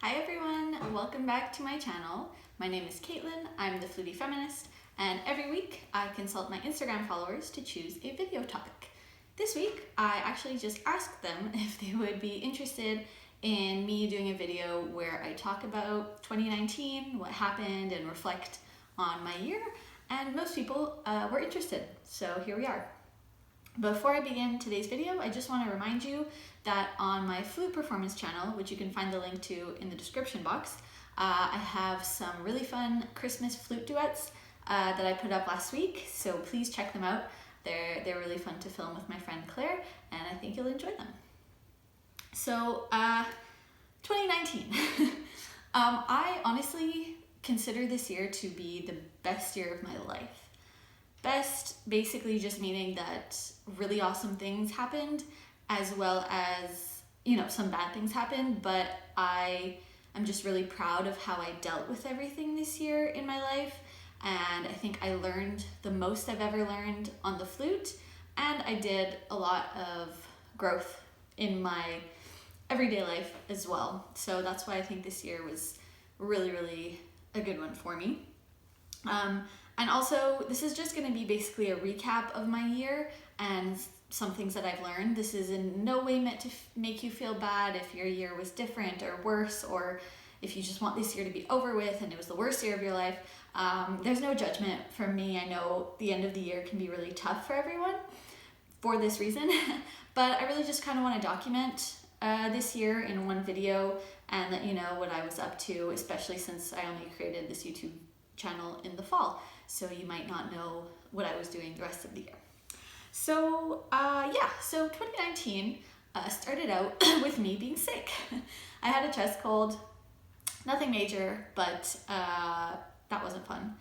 Hi everyone, welcome back to my channel. My name is Caitlin, I'm the Flutey Feminist, and every week I consult my Instagram followers to choose a video topic. This week I actually just asked them if they would be interested in me doing a video where I talk about 2019, what happened, and reflect on my year, and most people were interested, so here we are. Before I begin today's video, I just want to remind you that on my flute performance channel, which you can find the link to in the description box, I have some really fun Christmas flute duets that I put up last week, so please check them out. They're really fun to film with my friend Claire, and I think you'll enjoy them. So, 2019. I honestly consider this year to be the best year of my life. Best basically just meaning that really awesome things happened, as well as, some bad things happened, but I am just really proud of how I dealt with everything this year in my life, and I think I learned the most I've ever learned on the flute, and I did a lot of growth in my everyday life as well. So that's why I think this year was really, really a good one for me. And also, this is just going to be basically a recap of my year and some things that I've learned. This is in no way meant to make you feel bad if your year was different or worse, or if you just want this year to be over with and it was the worst year of your life. There's no judgment from me. I know the end of the year can be really tough for everyone for this reason, but I really just kind of want to document this year in one video and let you know what I was up to, especially since I only created this YouTube channel in the fall, so you might not know what I was doing the rest of the year. So so 2019 started out with me being sick. I had a chest cold, nothing major, but that wasn't fun.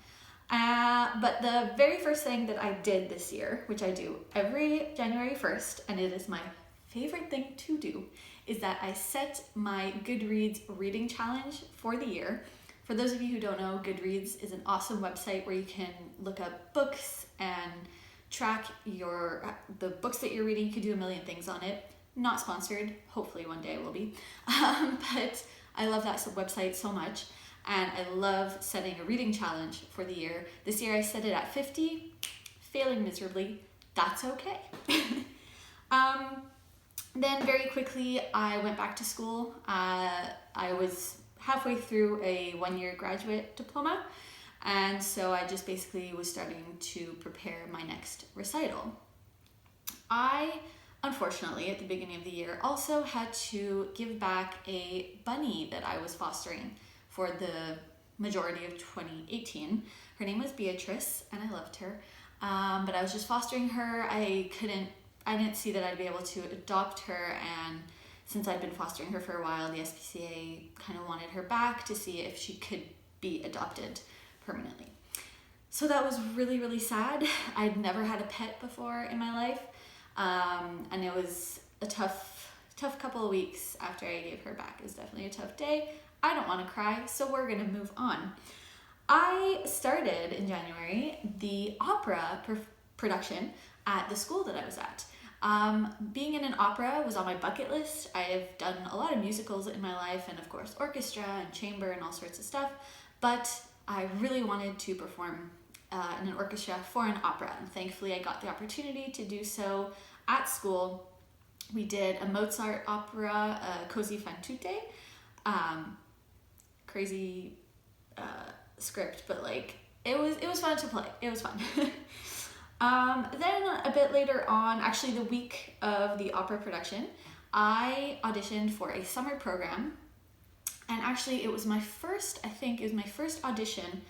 But the very first thing that I did this year, which I do every January 1st, and it is my favorite thing to do, is that I set my Goodreads reading challenge for the year. For those of you who don't know, Goodreads is an awesome website where you can look up books and track the books that you're reading. You can do a million things on it. Not sponsored, hopefully one day I will be. But I love that website so much, and I love setting a reading challenge for the year. This year I set it at 50, failing miserably. That's okay. Then very quickly I went back to school. I was halfway through a one-year graduate diploma, and so I just basically was starting to prepare my next recital. I, unfortunately, at the beginning of the year, also had to give back a bunny that I was fostering for the majority of 2018. Her name was Beatrice, and I loved her, but I was just fostering her. I didn't see that I'd be able to adopt her, and since I'd been fostering her for a while, the SPCA kind of wanted her back to see if she could be adopted permanently. So that was really, really sad. I'd never had a pet before in my life, and it was a tough couple of weeks after I gave her back. It was definitely a tough day. I don't want to cry, so we're gonna move on. I started in January the opera production at the school that I was at. Being in an opera was on my bucket list. I have done a lot of musicals in my life, and of course orchestra and chamber and all sorts of stuff, but I really wanted to perform in an orchestra for an opera, and thankfully I got the opportunity to do so at school. We did a Mozart opera, Così fan tutte. Crazy script, but it was fun to play. It was fun. Then a bit later on, actually the week of the opera production, I auditioned for a summer program, and actually it was my first audition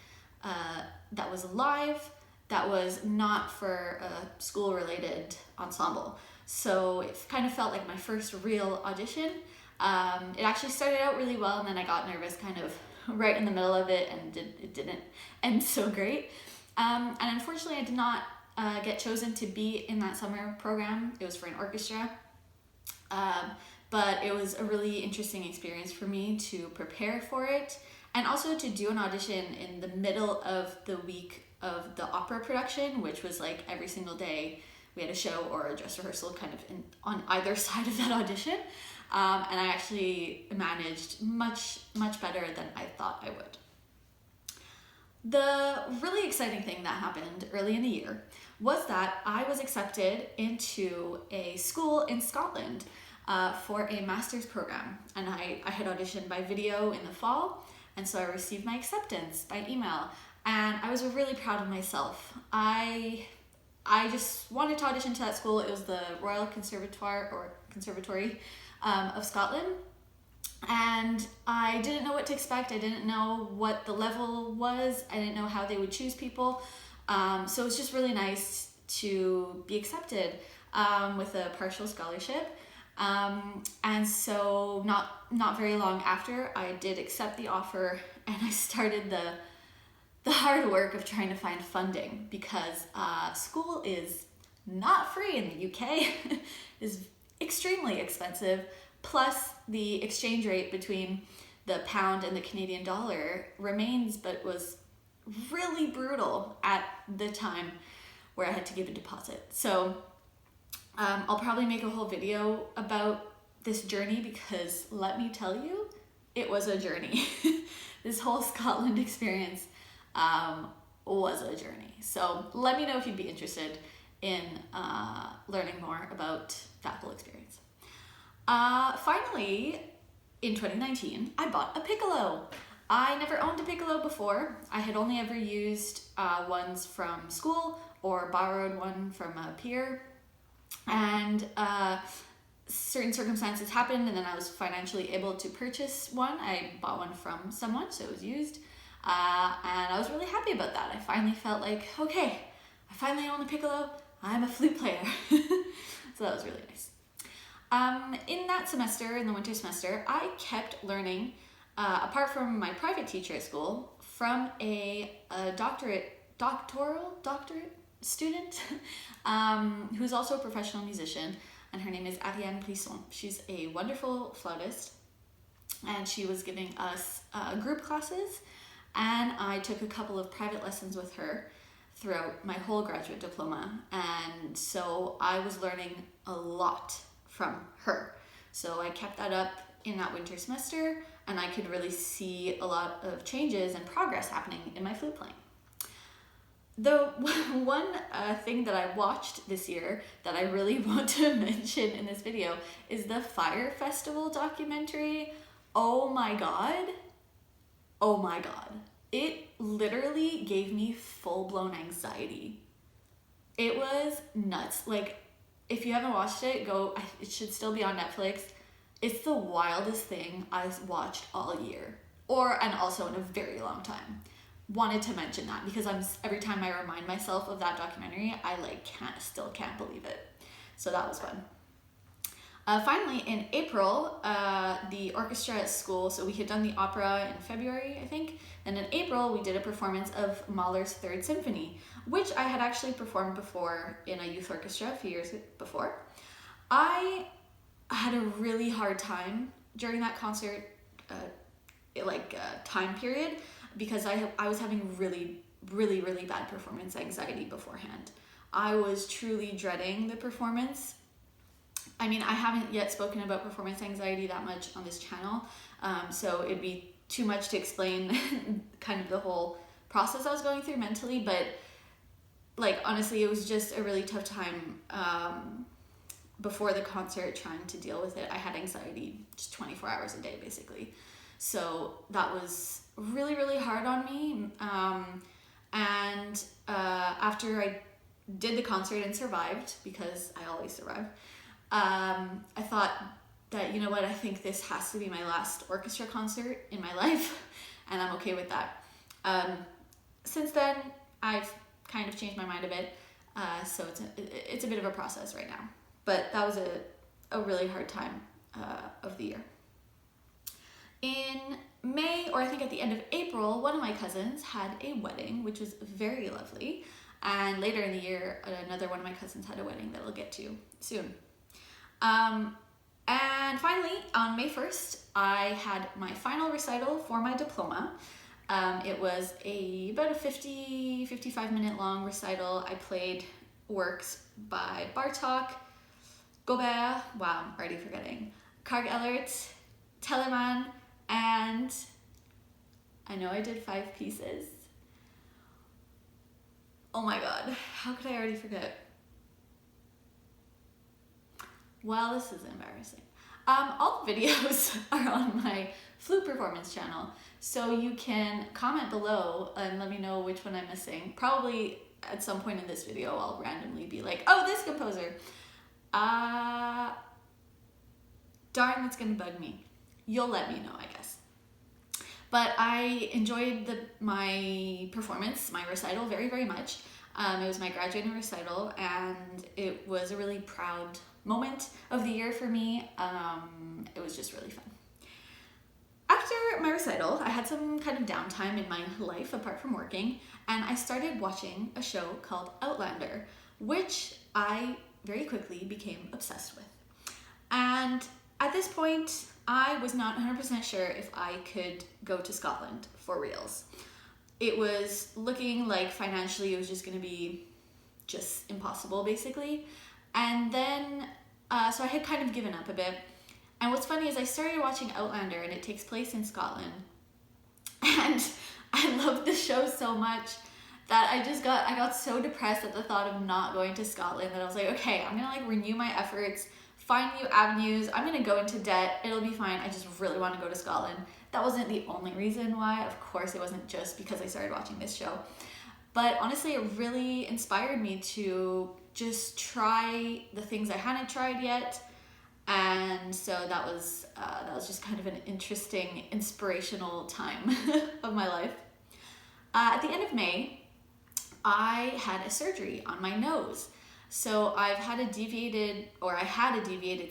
that was live, that was not for a school-related ensemble. So it kind of felt like my first real audition. It actually started out really well, and then I got nervous kind of right in the middle of it, and it didn't end so great. And unfortunately I did not get chosen to be in that summer program. It was for an orchestra, but it was a really interesting experience for me to prepare for it, and also to do an audition in the middle of the week of the opera production, which was like every single day we had a show or a dress rehearsal kind of on either side of that audition. and I actually managed much better than I thought I would. The really exciting thing that happened early in the year was that I was accepted into a school in Scotland for a master's program, and I had auditioned by video in the fall, and so I received my acceptance by email, and I was really proud of myself. I just wanted to audition to that school. It was the Royal Conservatory of Scotland, and I didn't know what to expect. I didn't know what the level was. I didn't know how they would choose people. So it was just really nice to be accepted with a partial scholarship. And so not very long after, I did accept the offer, and I started the hard work of trying to find funding, because school is not free in the UK. Is extremely expensive. Plus, the exchange rate between the pound and the Canadian dollar remains, but was really brutal at the time where I had to give a deposit. So I'll probably make a whole video about this journey, because let me tell you, it was a journey. This whole Scotland experience was a journey. So let me know if you'd be interested in learning more about that whole experience. Finally, in 2019, I bought a piccolo. I never owned a piccolo before. I had only ever used ones from school or borrowed one from a peer. And certain circumstances happened, and then I was financially able to purchase one. I bought one from someone, so it was used. And I was really happy about that. I finally felt like, okay, I finally own a piccolo. I'm a flute player. So that was really nice. In that semester, in the winter semester, I kept learning, apart from my private teacher at school, from a doctorate student who's also a professional musician, and her name is Ariane Plisson. She's a wonderful flautist, and she was giving us group classes, and I took a couple of private lessons with her throughout my whole graduate diploma, and so I was learning a lot from her. So I kept that up in that winter semester, and I could really see a lot of changes and progress happening in my flute playing. The one thing that I watched this year that I really want to mention in this video is the Fire Festival documentary. Oh my god. Oh my god. It literally gave me full-blown anxiety. It was nuts. Like, if you haven't watched it, go. It should still be on Netflix. It's the wildest thing I've watched all year, and also in a very long time. Wanted to mention that because every time I remind myself of that documentary, I still can't believe it. So that was fun. Finally, in April, the orchestra at school, so we had done the opera in February, I think, and in April we did a performance of Mahler's Third Symphony, which I had actually performed before in a youth orchestra a few years before. I had a really hard time during that concert time period, because I was having really bad performance anxiety beforehand. I was truly dreading the performance. I mean, I haven't yet spoken about performance anxiety that much on this channel, so it'd be too much to explain kind of the whole process I was going through mentally, but honestly, it was just a really tough time before the concert trying to deal with it. I had anxiety just 24 hours a day, basically. So that was really hard on me. And after I did the concert and survived, because I always survive, I thought that, you know what, I think this has to be my last orchestra concert in my life, and I'm okay with that. Since then, I've kind of changed my mind a bit, so it's a bit of a process right now. But that was a really hard time of the year. In May, or I think at the end of April, one of my cousins had a wedding, which was very lovely. And later in the year, another one of my cousins had a wedding that we'll get to soon. And finally, on May 1st, I had my final recital for my diploma. It was about a 55 minute long recital. I played works by Bartók, Gobert, wow, I'm already forgetting, Karg Ellert, Telemann, and I know I did 5 pieces. Oh my god, how could I already forget? Well, this is embarrassing. All the videos are on my flute performance channel, so you can comment below and let me know which one I'm missing. Probably at some point in this video I'll randomly be like, oh, this composer. Darn, that's gonna bug me. You'll let me know, I guess. But I enjoyed my performance, my recital, very, very much. It was my graduating recital, and it was a really proud moment of the year for me. It was just really fun. After my recital, I had some kind of downtime in my life apart from working, and I started watching a show called Outlander, which I very quickly became obsessed with. And at this point, I was not 100% sure if I could go to Scotland for reals. It was looking like financially it was just going to be just impossible, basically. And then, so I had kind of given up a bit. And what's funny is I started watching Outlander, and it takes place in Scotland. And I loved the show so much that I got so depressed at the thought of not going to Scotland that I was like, okay, I'm gonna renew my efforts, find new avenues. I'm gonna go into debt. It'll be fine. I just really want to go to Scotland. That wasn't the only reason why. Of course, it wasn't just because I started watching this show. But honestly, it really inspired me to just try the things I hadn't tried yet. And so that was just kind of an interesting, inspirational time of my life. At the end of May, I had a surgery on my nose. So I had a deviated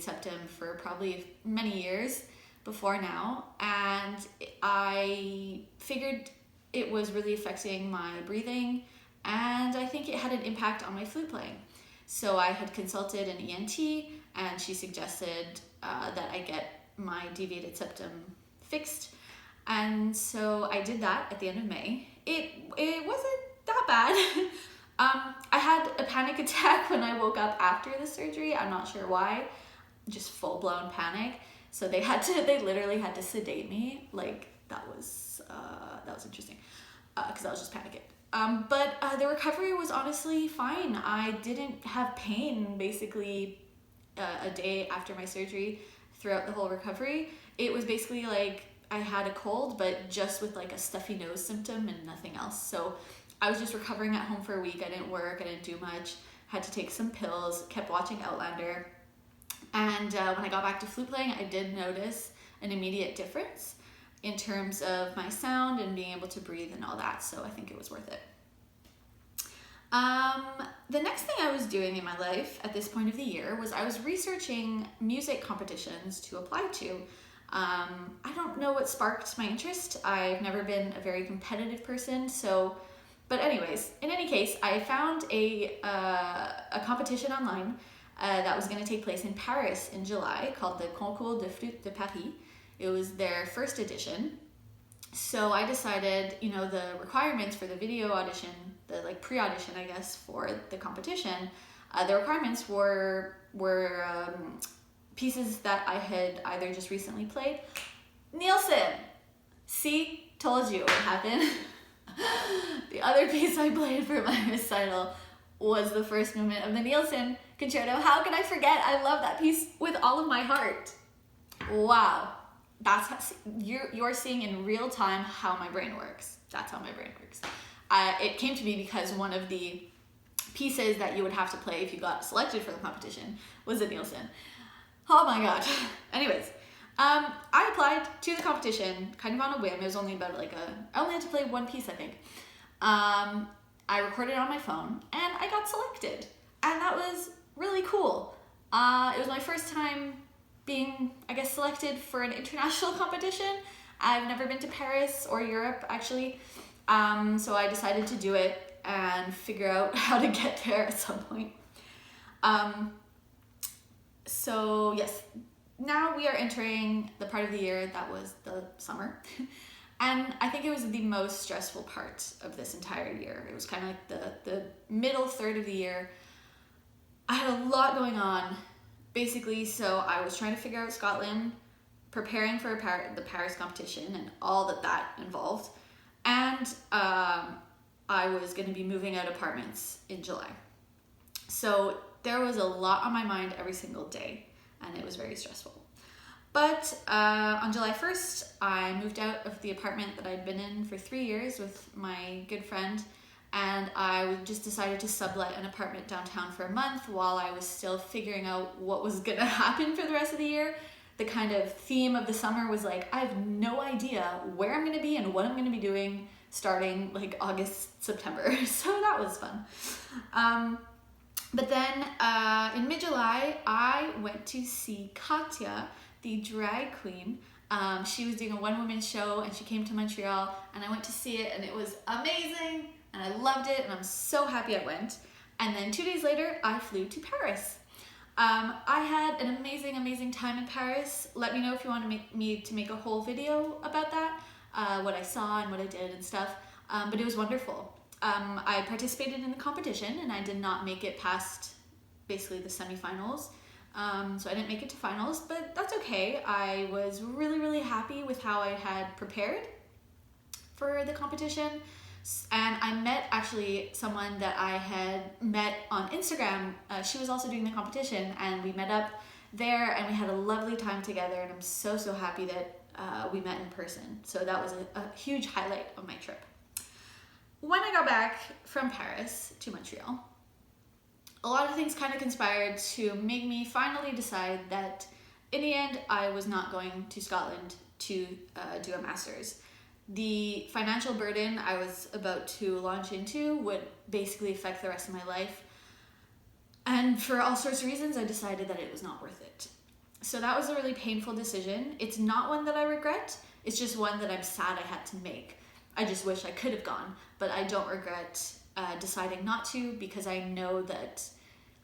septum for probably many years before now, and I figured it was really affecting my breathing, and I think it had an impact on my flute playing. So I had consulted an ENT, and she suggested that I get my deviated septum fixed, and so I did that at the end of May. It wasn't that bad. I had a panic attack when I woke up after the surgery. I'm not sure why, just full-blown panic. So they literally had to sedate me. Like, that was interesting, because I was just panicking. But the recovery was honestly fine. I didn't have pain basically a day after my surgery throughout the whole recovery. It was basically like I had a cold, but just with like a stuffy nose symptom and nothing else. So I was just recovering at home for a week. I didn't work, I didn't do much, had to take some pills, kept watching Outlander. And when I got back to flute playing, I did notice an immediate difference in terms of my sound and being able to breathe and all that. So I think it was worth it. The next thing I was doing in my life at this point of the year was I was researching music competitions to apply to. I don't know what sparked my interest. I've never been a very competitive person, but anyways, in any case, I found a competition online that was going to take place in Paris in July called the Concours de Flûte de Paris. It was their first edition. So I decided, the requirements for the video audition, the pre-audition, I guess, for the competition, the requirements were pieces that I had either just recently played. Nielsen! See? Told you it would happen. The other piece I played for my recital was the first movement of the Nielsen Concerto. How can I forget? I love that piece with all of my heart. Wow. You're seeing in real time how my brain works. That's how my brain works. It came to me because one of the pieces that you would have to play if you got selected for the competition was a Nielsen. Oh my god. Anyways, I applied to the competition kind of on a whim. It was only about I only had to play one piece, I think. I recorded it on my phone and I got selected. And that was really cool. It was my first time being, I guess, selected for an international competition. I've never been to Paris or Europe, actually. So I decided to do it and figure out how to get there at some point. So yes, now we are entering the part of the year that was the summer. And I think it was the most stressful part of this entire year. It was kind of like the middle third of the year. I had a lot going on basically, so I was trying to figure out Scotland, preparing for the Paris competition and all that involved. And I was going to be moving out apartments in July. So there was a lot on my mind every single day, and it was very stressful. But on July 1st, I moved out of the apartment that I'd been in for 3 years with my good friend, and I just decided to sublet an apartment downtown for a month while I was still figuring out what was gonna happen for the rest of the year. The kind of theme of the summer was like, I have no idea where I'm gonna be and what I'm gonna be doing starting like August, September. So that was fun. But then in mid-July, I went to see Katya, the drag queen. She was doing a one-woman show and she came to Montreal, and I went to see it, and it was amazing and I loved it, and I'm so happy I went. And then 2 days later, I flew to Paris. I had an amazing time in Paris. Let me know if you want me to make a whole video about that, what I saw and what I did and stuff. But it was wonderful. I participated in the competition and I did not make it past basically the semifinals. So I didn't make it to finals, but that's okay. I was really happy with how I had prepared for the competition. And I met actually someone that I had met on Instagram. She was also doing the competition, and we met up there and we had a lovely time together, and I'm so happy that we met in person. So that was a huge highlight of my trip. When I got back from Paris to Montreal, a lot of things kind of conspired to make me finally decide that in the end I was not going to Scotland to do a master's. The financial burden I was about to launch into would basically affect the rest of my life. And for all sorts of reasons, I decided that it was not worth it. So that was a really painful decision. It's not one that I regret. It's just one that I'm sad I had to make. I just wish I could have gone, but I don't regret deciding not to, because I know that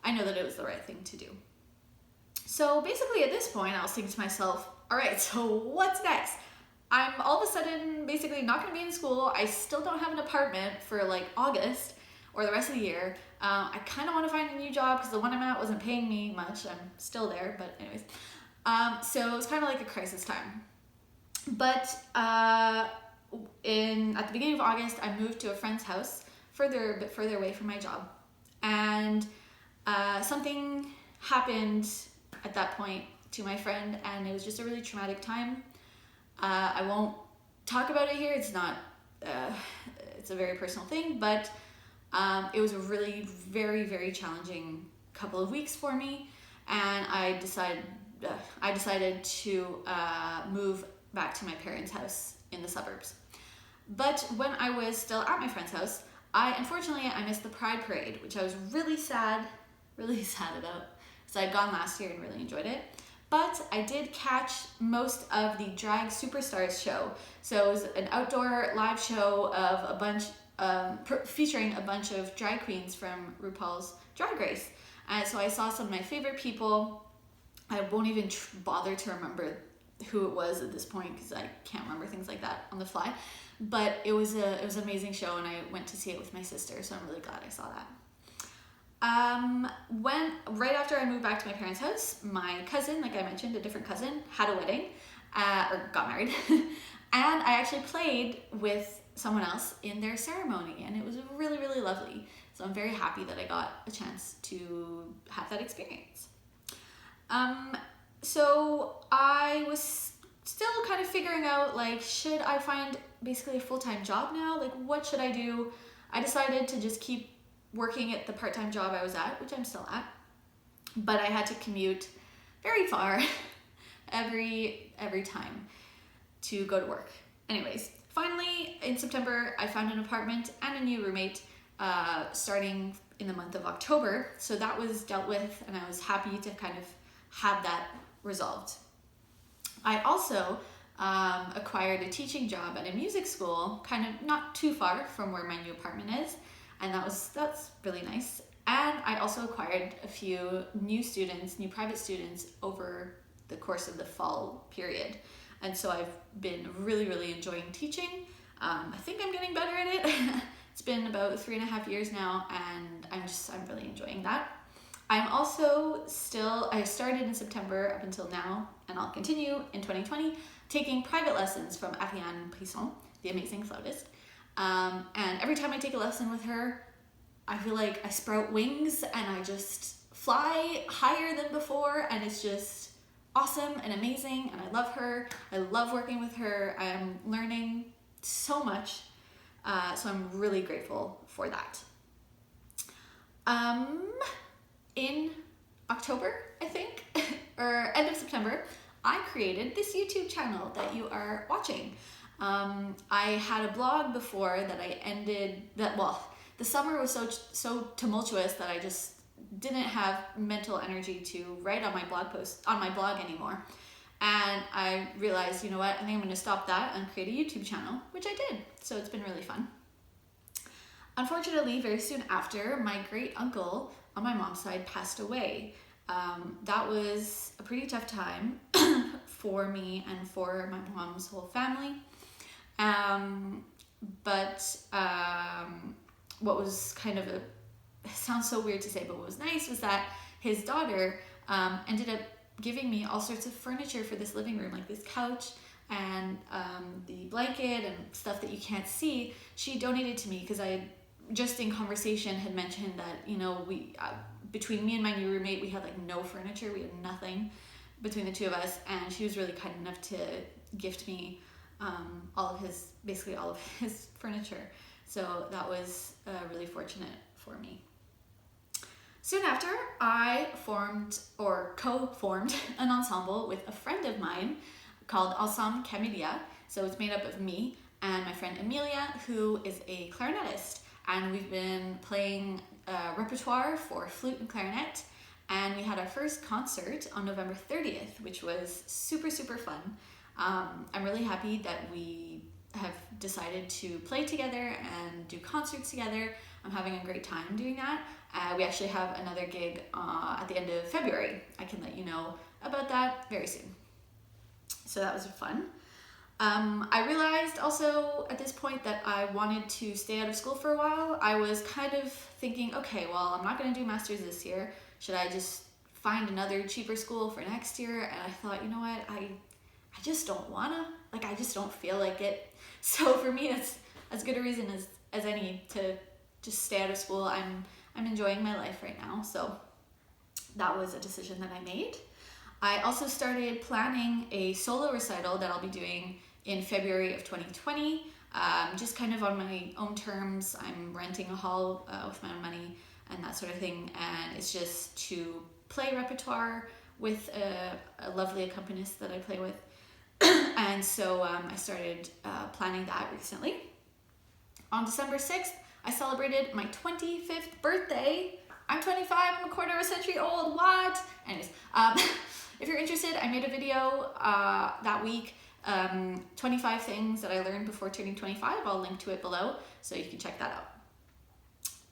it was the right thing to do. So basically at this point, I was thinking to myself, all right, so what's next? I'm all of a sudden basically not going to be in school. I still don't have an apartment for like August or the rest of the year. I kind of want to find a new job because the one I'm at wasn't paying me much. I'm still there, but anyways. So it was kind of like a crisis time. But at the beginning of August, I moved to a friend's house a bit further away from my job. And something happened at that point to my friend, and it was just a really traumatic time. I won't talk about it here. It's not, it's a very personal thing, but it was a really very challenging couple of weeks for me, and I decided to move back to my parents' house in the suburbs. But when I was still at my friend's house, unfortunately I missed the Pride Parade, which I was really sad about, because I had gone last year and really enjoyed it. But I did catch most of the Drag Superstars show. So it was an outdoor live show of featuring a bunch of drag queens from RuPaul's Drag Race. So I saw some of my favorite people. I won't even bother to remember who it was at this point, because I can't remember things like that on the fly. But it was an amazing show, and I went to see it with my sister, so I'm really glad I saw that. Right after I moved back to my parents' house, my cousin, like I mentioned, a different cousin, had a wedding, or got married, and I actually played with someone else in their ceremony, and it was really lovely. So I'm very happy that I got a chance to have that experience. So I was still kind of figuring out, like, should I find basically a full-time job now? Like, what should I do? I decided to just keep working at the part-time job I was at, which I'm still at, but I had to commute very far every time to go to work. Anyways, finally in September I found an apartment and a new roommate starting in the month of October, so that was dealt with, and I was happy to kind of have that resolved. I also acquired a teaching job at a music school, kind of not too far from where my new apartment is, and that's really nice. And I also acquired a few new private students over the course of the fall period, and so I've been really enjoying teaching. I think I'm getting better at it. It's been about 3.5 years now, and I'm really enjoying that. I'm also still, I started in September up until now, and I'll continue in 2020, taking private lessons from Ariane Brisson, the amazing flautist. And every time I take a lesson with her, I feel like I sprout wings and I just fly higher than before, and it's just awesome and amazing, and I love her. I love working with her. I am learning so much, so I'm really grateful for that. In October, I think, or end of September, I created this YouTube channel that you are watching. I had a blog before that I ended, the summer was so tumultuous that I just didn't have mental energy to write on my blog anymore. And I realized, you know what, I think I'm going to stop that and create a YouTube channel, which I did. So it's been really fun. Unfortunately, very soon after, my great uncle on my mom's side passed away. That was a pretty tough time for me and for my mom's whole family. But what was kind of it sounds so weird to say, but what was nice was that his daughter ended up giving me all sorts of furniture for this living room, like this couch and the blanket and stuff that you can't see. She donated to me because I just in conversation had mentioned that, you know, we between me and my new roommate, we had like no furniture, we had nothing between the two of us, and she was really kind enough to gift me basically all of his furniture. So that was really fortunate for me. Soon after, I co-formed an ensemble with a friend of mine called Ensemble Camélia. So it's made up of me and my friend Amelia, who is a clarinetist. And we've been playing repertoire for flute and clarinet. And we had our first concert on November 30th, which was super, super fun. I'm really happy that we have decided to play together and do concerts together. I'm having a great time doing that. We actually have another gig at the end of February. I can let you know about that very soon. So that was fun. I realized also at this point that I wanted to stay out of school for a while. I was kind of thinking, okay, well, I'm not going to do masters this year. Should I just find another cheaper school for next year? And I thought, you know what, I just don't wanna, I just don't feel like it. So for me, it's as good a reason as any to just stay out of school. I'm enjoying my life right now, so that was a decision that I made. I also started planning a solo recital that I'll be doing in February of 2020, just kind of on my own terms. I'm renting a hall with my own money and that sort of thing, and it's just to play repertoire with a lovely accompanist that I play with. And so I started planning that recently. On December 6th, I celebrated my 25th birthday. I'm 25, I'm a quarter of a century old, what? Anyways, if you're interested, I made a video that week, 25 things that I learned before turning 25. I'll link to it below, so you can check that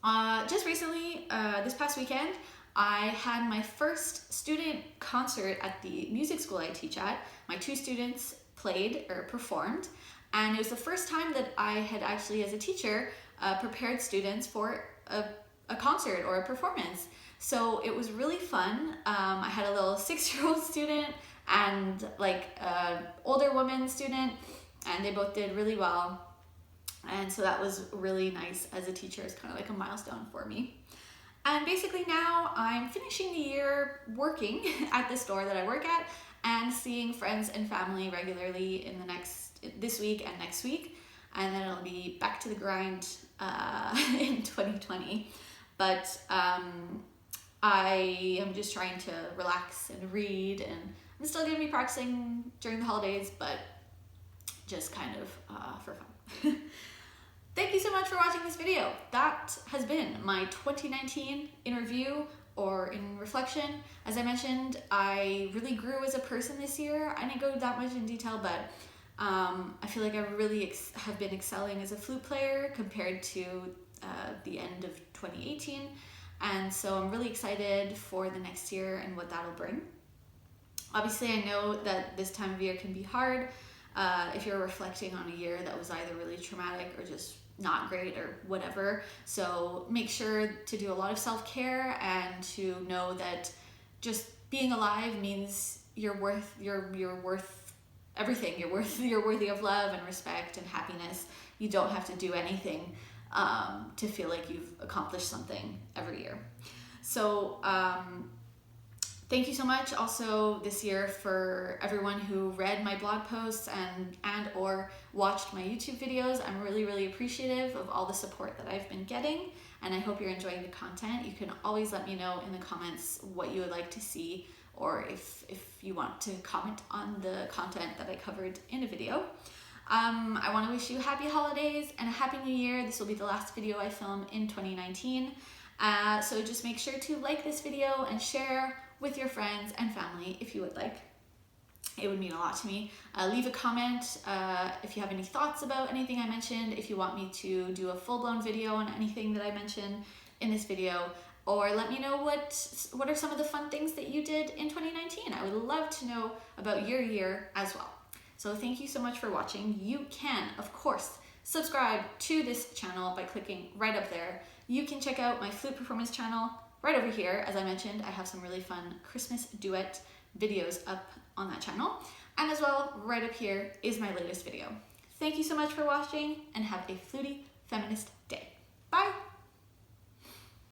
out. Just recently, this past weekend, I had my first student concert at the music school I teach at. My 2 students played or performed, and it was the first time that I had actually, as a teacher, prepared students for a concert or a performance. So it was really fun. I had a little 6-year-old student and an older woman student, and they both did really well. And so that was really nice as a teacher. It's kind of like a milestone for me. And basically now I'm finishing the year working at the store that I work at and seeing friends and family regularly in this week and next week. And then it'll be back to the grind in 2020. But I am just trying to relax and read, and I'm still going to be practicing during the holidays, but just kind of for fun. Thank you so much for watching this video. That has been my 2019 in review or in reflection. As I mentioned, I really grew as a person this year. I didn't go that much in detail, but I feel like I really have been excelling as a flute player compared to the end of 2018. And so I'm really excited for the next year and what that'll bring. Obviously, I know that this time of year can be hard, if you're reflecting on a year that was either really traumatic or just not great or whatever. So make sure to do a lot of self-care and to know that just being alive means you're worth everything. You're worthy of love and respect and happiness. You don't have to do anything to feel like you've accomplished something every year. So thank you so much also this year for everyone who read my blog posts and or watched my YouTube videos. I'm really appreciative of all the support that I've been getting, and I hope you're enjoying the content. You can always let me know in the comments what you would like to see, or if you want to comment on the content that I covered in a video. I want to wish you happy holidays and a happy new year. This will be the last video I film in 2019. So just make sure to like this video and share with your friends and family if you would like. It would mean a lot to me. Leave a comment if you have any thoughts about anything I mentioned, if you want me to do a full-blown video on anything that I mentioned in this video, or let me know what are some of the fun things that you did in 2019. I would love to know about your year as well. So thank you so much for watching. You can, of course, subscribe to this channel by clicking right up there. You can check out my flute performance channel right over here. As I mentioned, I have some really fun Christmas duet videos up on that channel. And as well, right up here is my latest video. Thank you so much for watching and have a Flutey Feminist day. Bye!